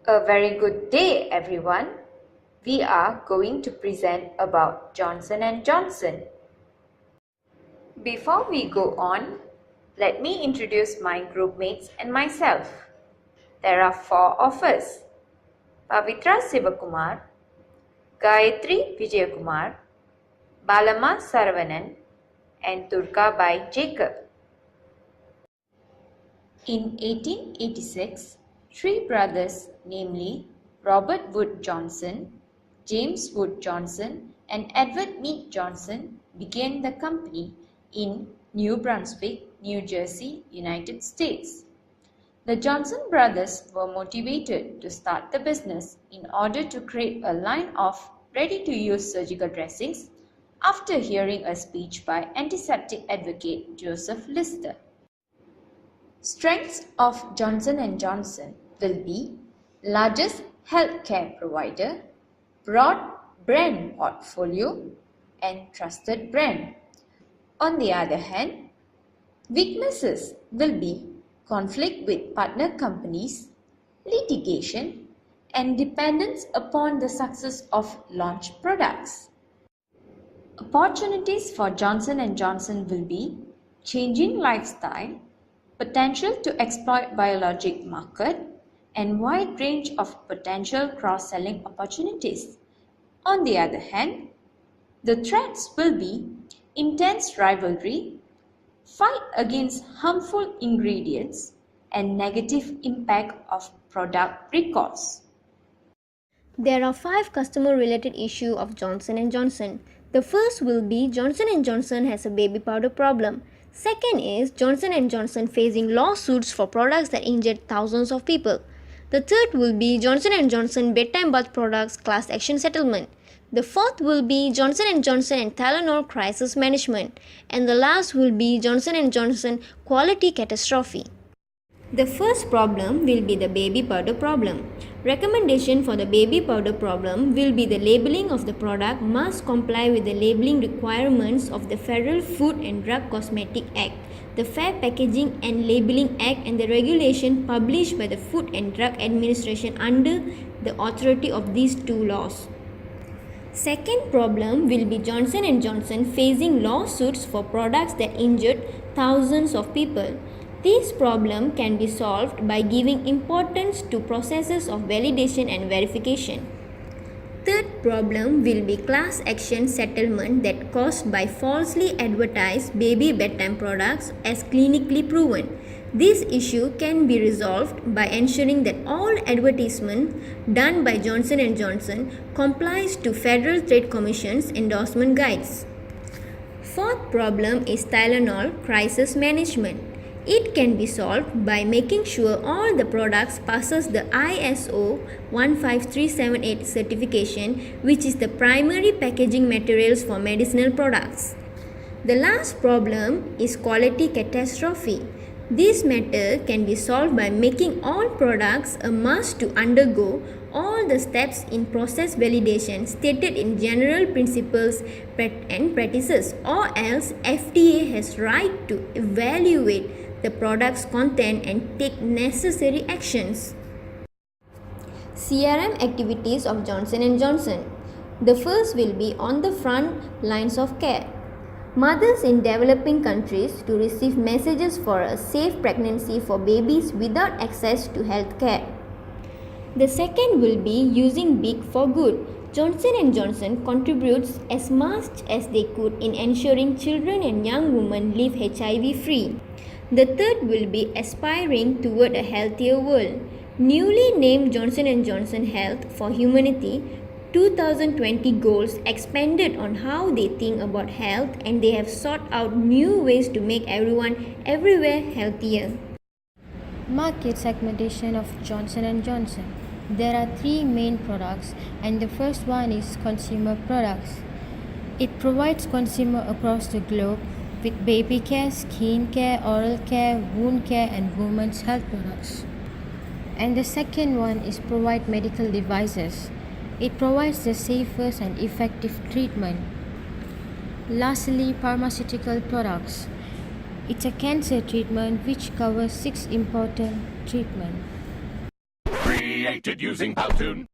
A very good day, everyone. We are going to present about Johnson & Johnson. Before we go on, let me introduce my group mates and myself. There are four of us: Pavitra Sivakumar, Gayatri Vijayakumar, Balama Saravanan, and Turkabai Jacob. In 1886, three brothers, namely Robert Wood Johnson, James Wood Johnson, and Edward Meade Johnson, began the company in New Brunswick, New Jersey, United States. The Johnson brothers were motivated to start the business in order to create a line of ready-to-use surgical dressings after hearing a speech by antiseptic advocate Joseph Lister. Strengths of Johnson & Johnson will be largest healthcare provider, broad brand portfolio, and trusted brand. On the other hand, weaknesses will be conflict with partner companies, litigation, and dependence upon the success of launch products. Opportunities for Johnson & Johnson will be changing lifestyle, potential to exploit biologic market, and wide range of potential cross-selling opportunities. On the other hand, the threats will be intense rivalry, fight against harmful ingredients, and negative impact of product recalls. There are 5 customer-related issues of Johnson & Johnson. The first will be Johnson & Johnson has a baby powder problem. Second is Johnson & Johnson facing lawsuits for products that injured thousands of people. The third will be Johnson & Johnson bedtime bath products class action settlement. The fourth will be Johnson & Johnson and Tylenol crisis management. And the last will be Johnson & Johnson quality catastrophe. The first problem will be the baby powder problem. Recommendation for the baby powder problem will be the labeling of the product must comply with the labeling requirements of the Federal Food and Drug Cosmetic Act, the Fair Packaging and Labeling Act, and the regulation published by the Food and Drug Administration under the authority of these two laws. Second problem will be Johnson & Johnson facing lawsuits for products that injured thousands of people. This problem can be solved by giving importance to processes of validation and verification. Third problem will be class action settlement that caused by falsely advertised baby bedtime products as clinically proven. This issue can be resolved by ensuring that all advertisement done by Johnson & Johnson complies to Federal Trade Commission's endorsement guides. Fourth problem is Tylenol crisis management. It can be solved by making sure all the products passes the ISO 15378 certification, which is the primary packaging materials for medicinal products. The last problem is quality catastrophe. This matter can be solved by making all products a must to undergo all the steps in process validation stated in general principles and practices, or else FDA has right to evaluate the product's content and take necessary actions. CRM activities of Johnson & Johnson. The first will be on the front lines of care. Mothers in developing countries to receive messages for a safe pregnancy for babies without access to health care. The second will be using big for good. Johnson & Johnson contributes as much as they could in ensuring children and young women live HIV free. The third will be aspiring toward a healthier world. Newly named Johnson & Johnson Health for Humanity 2020 goals expanded on how they think about health, and they have sought out new ways to make everyone everywhere healthier. Market segmentation of Johnson & Johnson. There are 3 main products, and the first one is consumer products. It provides consumer across the globe with baby care, skin care, oral care, wound care, and women's health products. And the second one is provide medical devices. It provides the safest and effective treatment. Lastly, pharmaceutical products. It's a cancer treatment which covers 6 important treatments. created using Powtoon.